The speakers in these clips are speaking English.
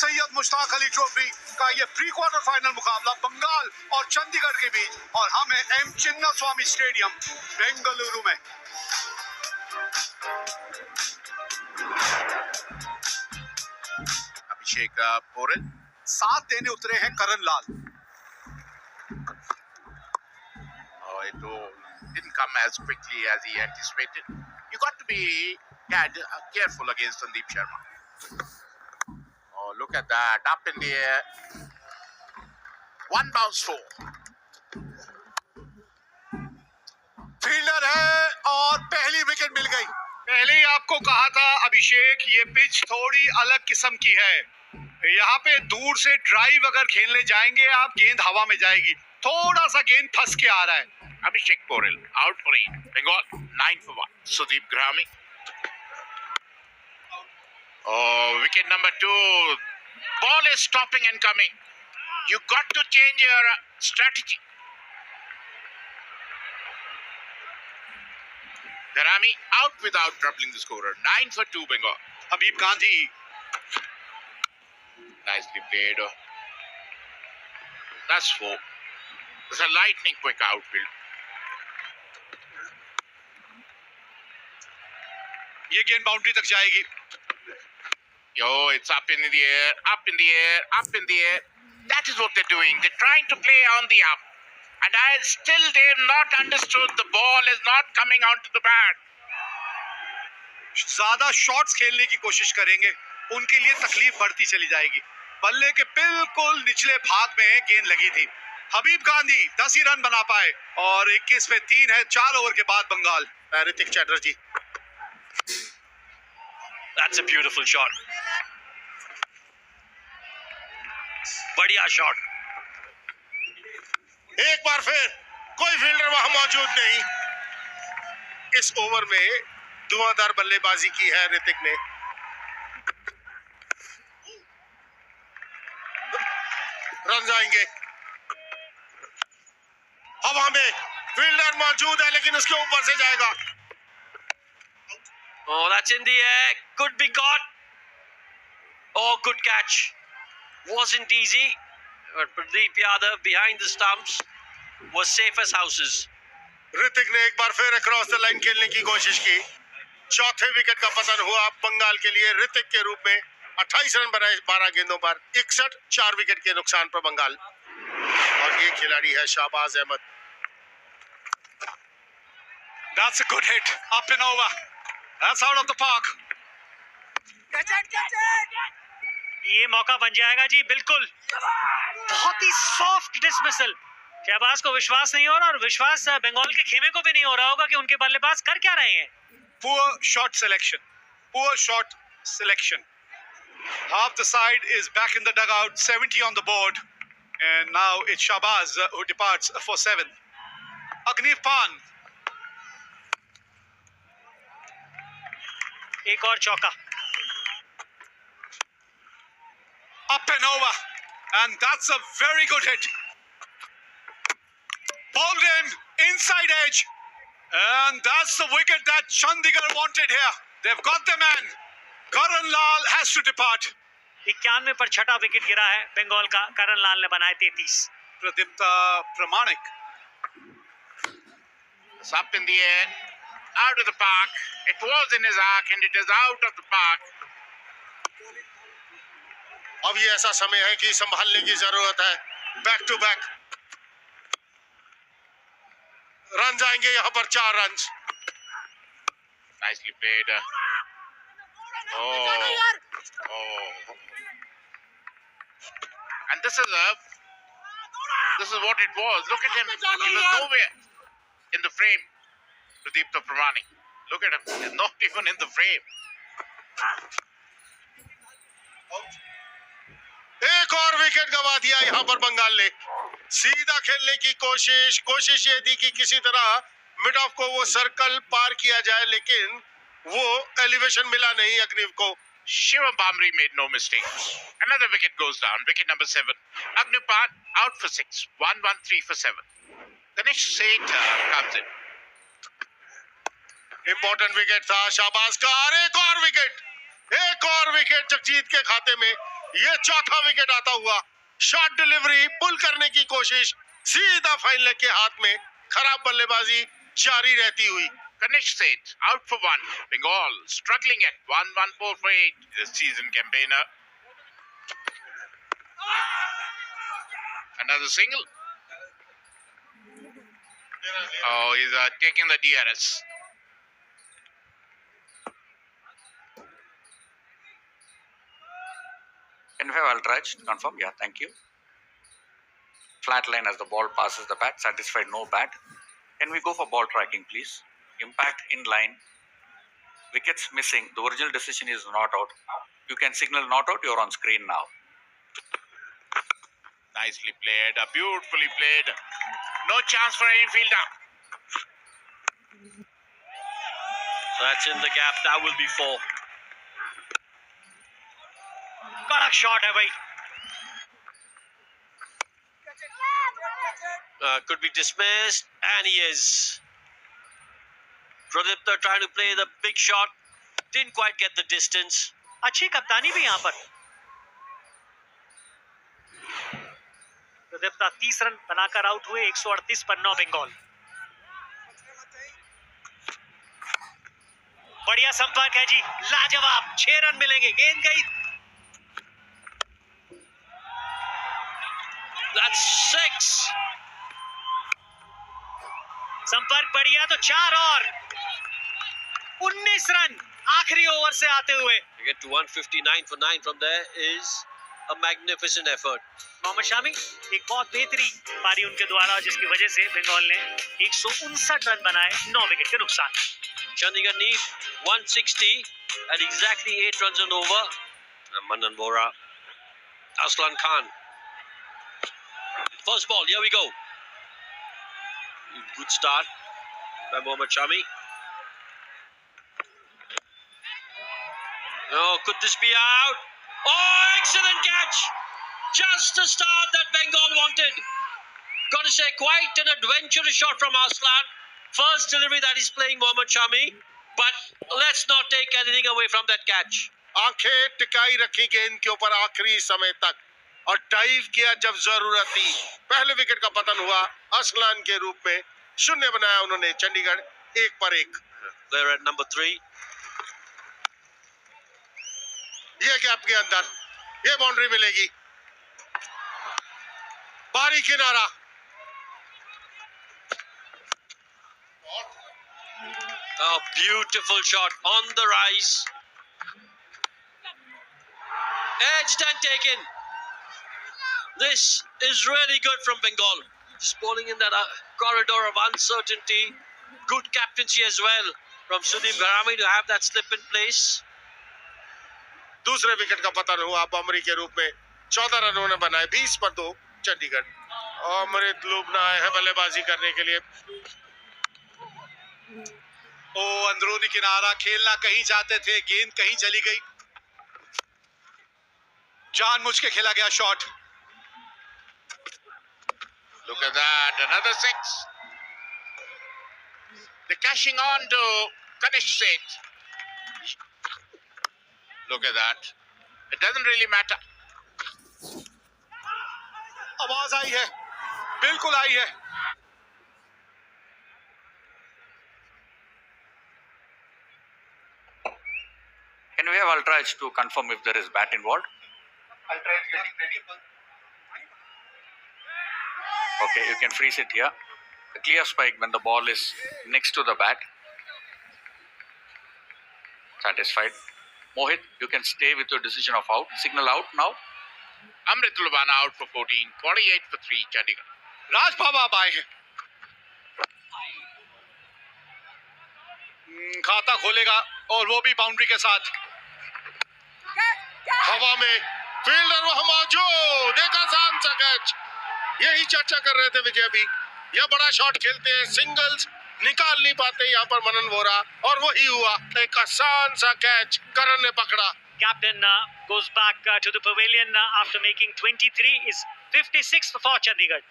Syed Mushtaq Ali trophy का ये pre quarter final मुकाबला बंगाल और चंडीगढ़ के बीच, और हम हैं एम चिन्ना स्वामी स्टेडियम बेंगलुरु में। अभिषेक पोरेल साथ देने उतरे हैं करण लाल। It didn't come as quickly as he anticipated. You got to be careful against Sandeep Sharma. Oh, look at that. Up in the air. One bounce four. Fielder है और पहली विकेट मिल गई। पहले ही आपको कहा था अभिषेक, ये पिच थोड़ी अलग किस्म की है। यहाँ पे दूर से ड्राइव अगर खेलने जाएंगे आप, गेंद हवा में जाएगी। थोड़ा सा गेंद फंस के आ रहा है। Abhishek Porel out for 8. Bengal 9 for 1. Sudeep Grahami. Oh, wicket number 2. Ball is stopping and coming. You got to change your strategy. Grahami out without troubling the scorer. 9 for 2 Bengal. Habib Gandhi. Nicely played. That's 4. It's a lightning quick outfield. ये गेंद boundary तक जाएगी। Yo, it's up in the air, up in the air, up in the air. That is what they're doing. They're trying to play on the up. And they've not understood the ball is not coming onto the bat. ज्यादा shots खेलने की कोशिश करेंगे, उनके लिए तकलीफ बढ़ती चली जाएगी। बल्ले के बिल्कुल निचले भाग में गेंद लगी थी। हबीब गांधी 10 ही रन बना पाए और 21 पे 3 है 4 ओवर के बाद Bengal. Ritwik Chatterjee. That's a beautiful shot. बढ़िया शॉट। एक बार फिर कोई फील्डर वहां मौजूद नहीं। इस ओवर में धुआंधार बल्लेबाजी की है ऋतिक ने। रन जाएंगे। हवा में फील्डर मौजूद है लेकिन उसके ऊपर से जाएगा। Oh, that's in the air. Could be caught. Oh, good catch. Wasn't easy, but Pradeep Yadav behind the stumps was safe as houses. Hrithik ने एक बार फिर अक्रॉस द लाइन खेलने की कोशिश की। चौथे विकेट का पतन हुआ बंगाल के लिए ऋतिक के रूप में। 28 रन बनाए 12 गेंदों पर। 61 4 विकेट के नुकसान पर बंगाल। और ये खिलाड़ी है Shahbaz Ahmad. That's a good hit. Up and over. That's out of the park. ये मौका बन जाएगा जी, बिल्कुल। बहुत ही सॉफ्ट डिसमिसल। शहबाज को विश्वास नहीं हो रहा, और विश्वास बंगाल के खेमे को भी नहीं हो रहा होगा कि उनके बल्लेबाज कर क्या रहे हैं। Poor shot selection. Poor shot selection. Half the side is back in the dugout. 70 on the board. And now it's Shahbaz who departs for 7. Agneev Pan. एक और चौका। Up and over. And that's a very good hit. Bowled in. Inside edge. And that's the wicket that Chandigarh wanted here. They've got the man. Karan Lal has to depart. 91 पर छठा wicket गिरा है बंगाल का। करण लाल ने बनाए 33। Pradipta Pramanik. It's up in the air, out of the park. It was in his arc and it is out of the park. अब ये ऐसा समय है कि संभालने की जरूरत है। बैक टू बैक रन जाएंगे यहाँ पर। 4 run. Nicely played. Oh. And this is what it was. Look at him. He was nowhere in the frame. Pradeep Pramani. Look at him. He's not even in the frame. एक और wicket गवा दिया यहाँ पर बंगाल ने। सीधा खेलने की कोशिश ये थी कि किसी तरह मिड ऑफ को वो सर्कल पार किया जाए, लेकिन वो एलिवेशन मिला नहीं अग्निव को। Shivam Bamri made no mistakes. Another wicket goes down. Wicket number 7. Agnipan out for 6. 1-1-3 for 7. Ganesh Seth comes in. Important wicket था शाहबाज का। और एक और विकेट जगजीत के खाते में। ये चौथा विकेट आता हुआ, शॉट डिलीवरी पुल करने की कोशिश, सीधा फाइन लेग के हाथ में, खराब बल्लेबाजी जारी रहती हुई। Ganesh Seth out for one. Bengal struggling at 1-1-4 for 8. The season campaigner. Another single. Oh, he's taking the DRS. Can we have Altraj confirm? Yeah, thank you. Flat line as the ball passes the bat. Satisfied, no bat. Can we go for ball tracking, please? Impact in line. Wickets missing. The original decision is not out. You can signal not out. You're on screen now. Nicely played. Beautifully played. No chance for any fielder. That's in the gap. That will be 4. कड़क shot है भाई. Could be dismissed, and he is. Pradipta trying to play the big shot, didn't quite get the distance. अच्छी कप्तानी भी यहाँ पर. Pradipta 30 run बनाकर out हुए. 138 पर 9 बंगाल. बढ़िया संपर्क है जी, लाजवाब. 6 रन मिलेंगे. गेंद गई. That's 6. संपर्क बढ़िया तो 4 और 19 रन आखिरी ओवर से आते हुए. To get to 159 for 9 from there is a magnificent effort. Mohammad Shami एक बहुत बेहतरीन पारी उनके द्वारा, जिसकी वजह से बंगाल ने 159 रन बनाए 9 विकेट के नुकसान. Chandigarh need 160 at exactly 8 runs and over. And Manan Vora, Aslan Khan. First ball, here we go. Good start by Mohammad Shami. Oh, could this be out? Oh, excellent catch! Just the start that Bengal wanted. Got to say, quite an adventurous shot from Aslan. First delivery that he's playing Mohammad Shami. But let's not take anything away from that catch. आंखें टिकाई रखी गेंद के ऊपर आखिरी समय तक और dive किया जब जरूरत थी. पहले विकेट का पतन हुआ असलान के रूप में. शून्य बनाया उन्होंने चंडीगढ़ 1 पर 1. They're at number 3. ये गैप के अंदर ये बाउंड्री मिलेगी. बारी किनारा. A beautiful shot on the rise. Edged and taken. This is really good from Bengal. Just bowling in that corridor of uncertainty. Good captaincy as well from Sudeep Garami to have that slip in place. दूसरे wicket का पतन हुआ बमरी के रूप में. 14 run उन्होंने बनाए. 20 पर 2 चंडीगढ़. अमृत लूबना आए हैं बल्लेबाजी करने के लिए. ओ अंदरूनी किनारा खेलना कहीं चाहते थे, गेंद कहीं चली गई. जानबूझ के खेला गया shot. Look at that. Another 6. They're cashing on to Ganesh Seth. Look at that. It doesn't really matter. आवाज आई है, बिल्कुल आई है. Can we have Altraj to confirm if there is bat involved? Okay, you can freeze it here. A clear spike when the ball is next to the bat. Satisfied. Mohit, you can stay with your decision of out. Signal out now. Amrit Lubana out for 14. 48 for 3 Chandigarh. राज बाबा अब आए हैं. खाता खोलेगा और वो भी boundary के साथ. हवा में फील्डर वहां मौजूद. एक आसान सा कैच. यही चर्चा कर रहे थे विजय भी. यह बड़ा शॉट खेलते हैं, सिंगल्स निकाल नहीं पाते यहाँ पर मनन वोरा, और वही हुआ. एक आसान सा कैच करण ने पकड़ा. Captain goes back to the pavilion after making 23. Is 56 for Chandigarh.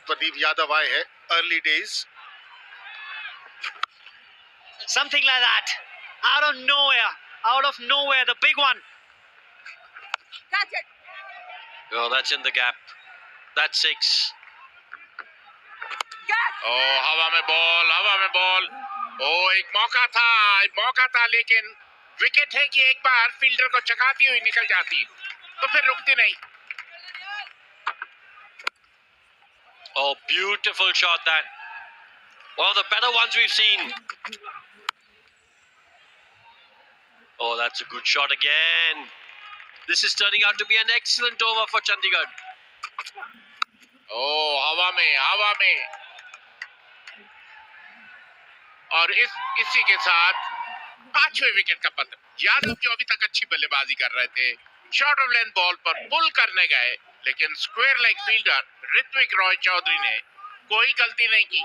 Pradeep Yadav आए हैं. Early days. Something like that. Out of nowhere, the big one. Oh, that's in the gap. That's 6. हवा में बॉल एक मौका था लेकिन विकेट है कि एक बार फील्डर को चकाती हुई निकल जाती तो फिर रुकती नहीं. Oh, beautiful shot that. One of the better ones we've seen. Oh, that's a good shot again. This is turning out to be an excellent over for Chandigarh. हवा में और इसी के साथ 5वें विकेट का पतन. यादव जो अभी तक अच्छी बल्लेबाजी कर रहे थे शॉर्ट ऑफ लेंथ बॉल पर पुल करने गए लेकिन square leg fielder Ritwik Roy Chowdhury ने कोई गलती नहीं की.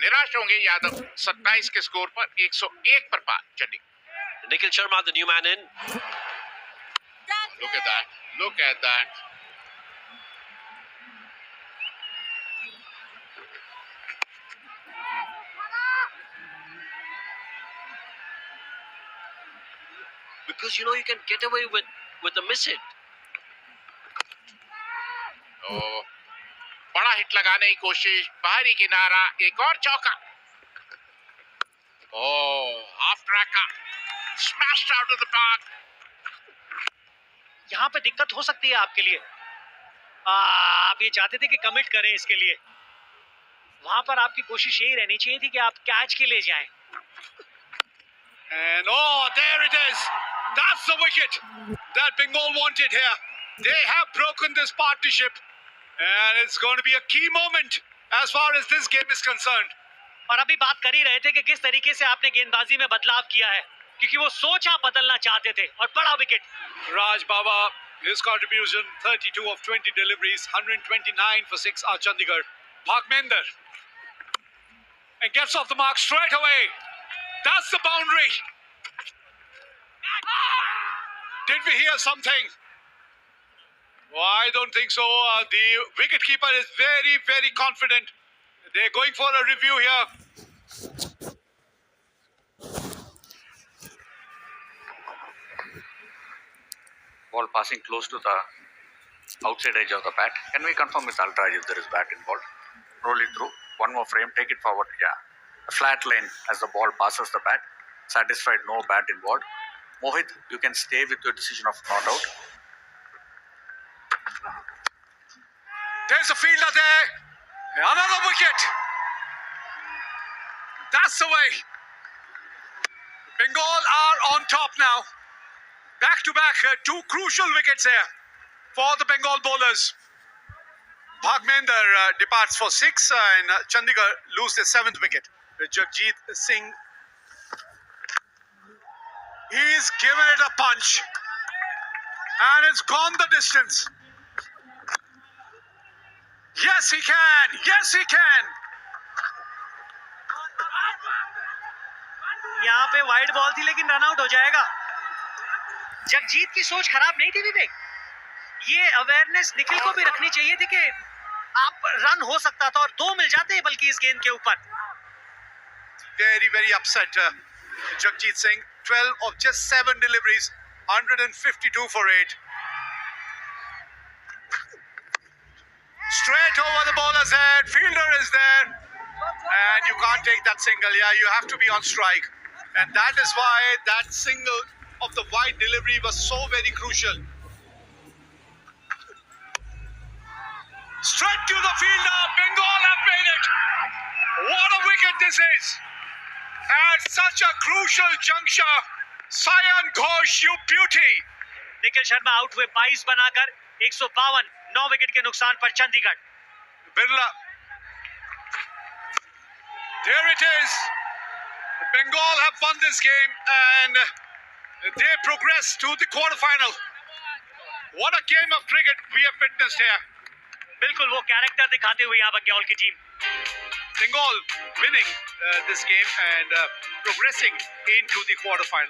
निराश होंगे यादव. 27 के स्कोर पर 101 पर पार. Chandigarh. Nikhil Sharma, the new man in. Look at that. Because you can get away with a miss hit. बड़ा हिट लगाने की कोशिश. बाहरी किनारा. एक और चौका. ऑफ ट्रैक का smashed out of the park. यहाँ पे दिक्कत हो सकती है आपके लिए. आप ये चाहते थे कि कमिट करें इसके लिए. वहां पर आपकी कोशिश यही रहनी चाहिए थी कि आप कैच के लिए जाएं. And there it is. That's the wicket that Bengal wanted here. They have broken this partnership. And it's going to be a key moment as far as this game is concerned. और अभी बात कर ही रहे थे कि किस तरीके से आपने गेंदबाजी में बदलाव किया है क्योंकि वो सोच आप बदलना चाहते थे और बड़ा wicket. Raj Baba, his contribution 32 of 20 deliveries, 129 for 6 are Chandigarh. Bhagmender and gets off the mark straight away. That's the boundary. Did we hear something? Oh, I don't think so. The wicketkeeper is very, very confident. They're going for a review here. Ball passing close to the outside edge of the bat. Can we confirm with Ultraj if there is bat involved? Roll it through. One more frame. Take it forward. Yeah. A flat line as the ball passes the bat. Satisfied, no bat involved. Mohit, you can stay with your decision of not out. There's a fielder there. Another wicket. That's the way. Bengal are on top now. Back to back, 2 crucial wickets here for the Bengal bowlers. Bhagmender departs for 6 and Chandigarh lose their 7th wicket. Jagjit Singh, he's given it a punch and it's gone the distance. Yes, he can. Yes, he can. यहाँ पे wide ball थी लेकिन run out हो जाएगा. जगजीत की सोच खराब नहीं थी विवेक. ये अवेयरनेस निखिल को भी रखनी चाहिए थी कि आप रन हो सकता था और 2 मिल जाते हैं बल्कि इस गेंद के ऊपर. Very, very upset. Jagjit Singh, 12 of just 7 deliveries, 152 for 8. Straight over the bowler's head, fielder is there, and you can't take that single. Yeah, you have to be on strike, and that is why that single of the wide delivery was so very crucial. Straight to the fielder, Bengal have made it. What a wicket this is! At such a crucial juncture, Sayan Ghosh, you beauty! Nikhil Sharma out हुए 22 बनाकर 152, 9 wicket के नुकसान पर Chandigarh. Birla. There it is. Bengal have won this game and they progress to the quarterfinal. What a game of cricket we have witnessed here. बिल्कुल वो character दिखाते हुए यहाँ बंगाल की team. Bengal winning this game and progressing into the quarterfinal.